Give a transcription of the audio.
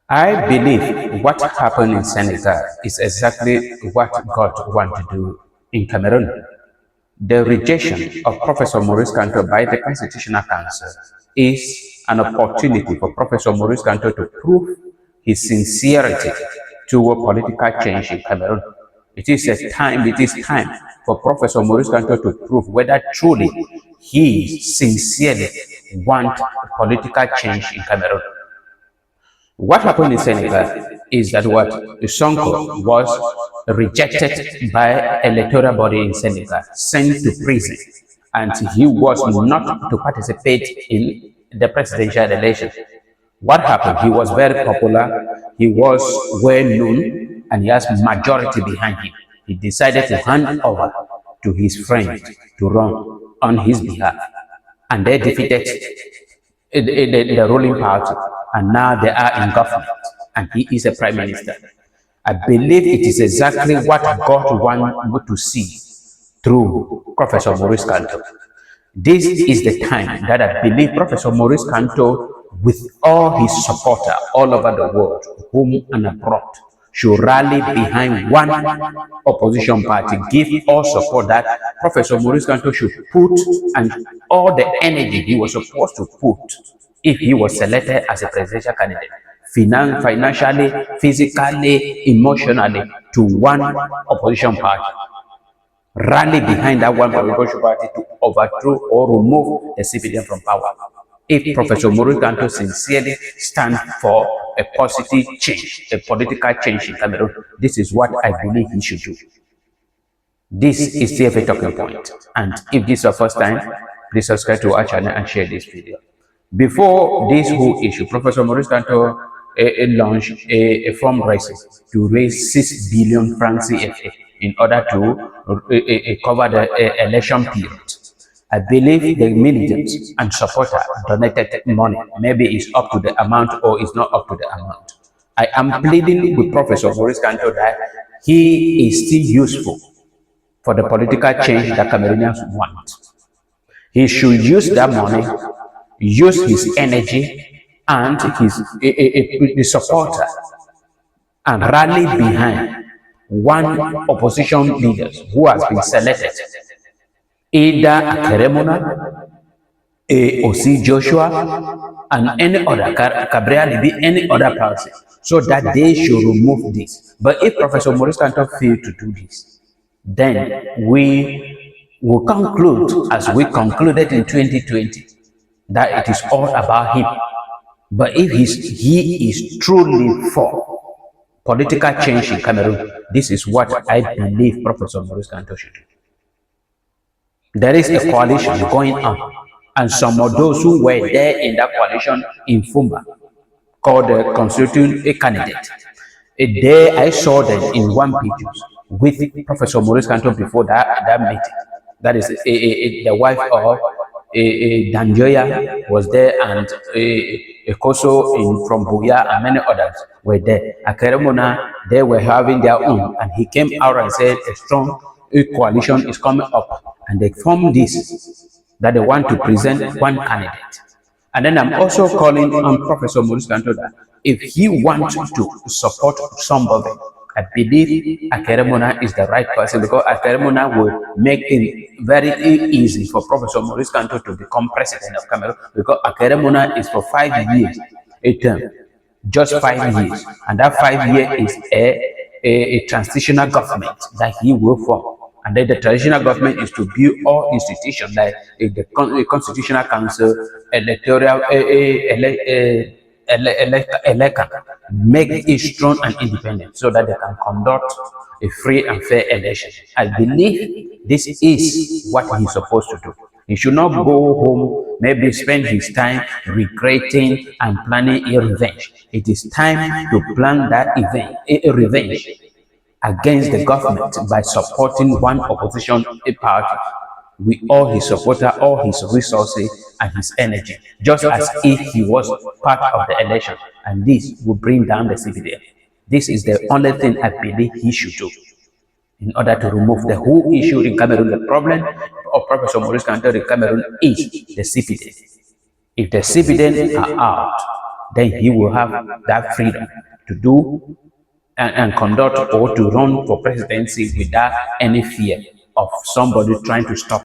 I believe what happened in Senegal is exactly what God wants to do in Cameroon. The rejection of Professor Maurice Kamto by the Constitutional Council is an opportunity for Professor Maurice Kamto to prove his sincerity toward political change in Cameroon. It is time for Professor Maurice Kamto to prove whether truly he sincerely wants political change in Cameroon. What happened in Senegal is that what Sonko was rejected by electoral body in Senegal, sent to prison, and he was not to participate in the presidential election. What happened? He was very popular, he was well known, and he has majority behind him. He decided to hand over to his friend to run on his behalf, and they defeated the ruling party, and now they are in government, and he is a prime minister. I believe it is exactly what God wants to see through Professor Maurice Kamto. This is the time that I believe Professor Maurice Kamto, with all his supporters all over the world, home and abroad, should rally behind one opposition party, give all support that Professor Maurice Kamto should put, and all the energy he was supposed to put if he was selected as a presidential candidate, financially, physically, emotionally, to one opposition party. Rally behind that one opposition party to overthrow or remove the civilian from power. If Professor Maurice Kamto sincerely stands for a positive change, a political change in Cameroon, this is what I believe he should do. This is CFA Talking Point. And if this is your first time, please subscribe to our channel and share this video. Before this whole issue, Professor Maurice Kamto launched a fundraising to raise 6 billion francs CFA in order to cover the election period. I believe the militants and supporters donated money. Maybe it's up to the amount or it's not up to the amount. I am pleading with Professor Maurice Kamto that he is still useful for the political change that Cameroonians want. He should use that money, use his energy and the supporter, and rally behind one opposition leader who has been selected, either Akeremona, Osi Joshua, and any other, Gabriel, any other person, so that they should remove this. But if Professor Maurice Kamto failed to do this, then we will conclude, as we concluded in 2020, that it is all about him. But if he is truly for political change in Cameroon, this is what I believe Professor Maurice Kamto should do. There is a coalition going on, and some of those who were there in that coalition in Fumba, called the constituent candidate, there I saw them in one picture with Professor Maurice Kamto before that meeting. That is the wife of Danjoya was there, and Koso from Buya and many others were there. Akeremona, they were having their own, and he came out and said a strong coalition is coming up, and they formed this, that they want to present one candidate. And then I'm also calling on Professor Maurice Kamto that if he wants to support somebody, I believe Akeremona is the right person, because Akeremona will make it very easy for Professor Maurice Kamto to become president of Cameroon, because Akeremona is for 5 years, a term, just 5 years, and that 5 years is a transitional government that he will form. And then the traditional government is to build all institutions like the Constitutional Council, electoral, electoral, make it strong and independent so that they can conduct a free and fair election. I believe this is what he's supposed to do. He should not go home, maybe spend his time regretting and planning a revenge. It is time to plan that event, a revenge against the government by supporting one opposition party with all his supporters, all his resources, and his energy, just as if he was part of the election. And this will bring down the civilian. This is the only thing I believe he should do in order to remove the whole issue in Cameroon. The problem of Professor Maurice Kamto in Cameroon is the civilian. If the civilians are out, then he will have that freedom to do and conduct or to run for presidency without any fear of somebody trying to stop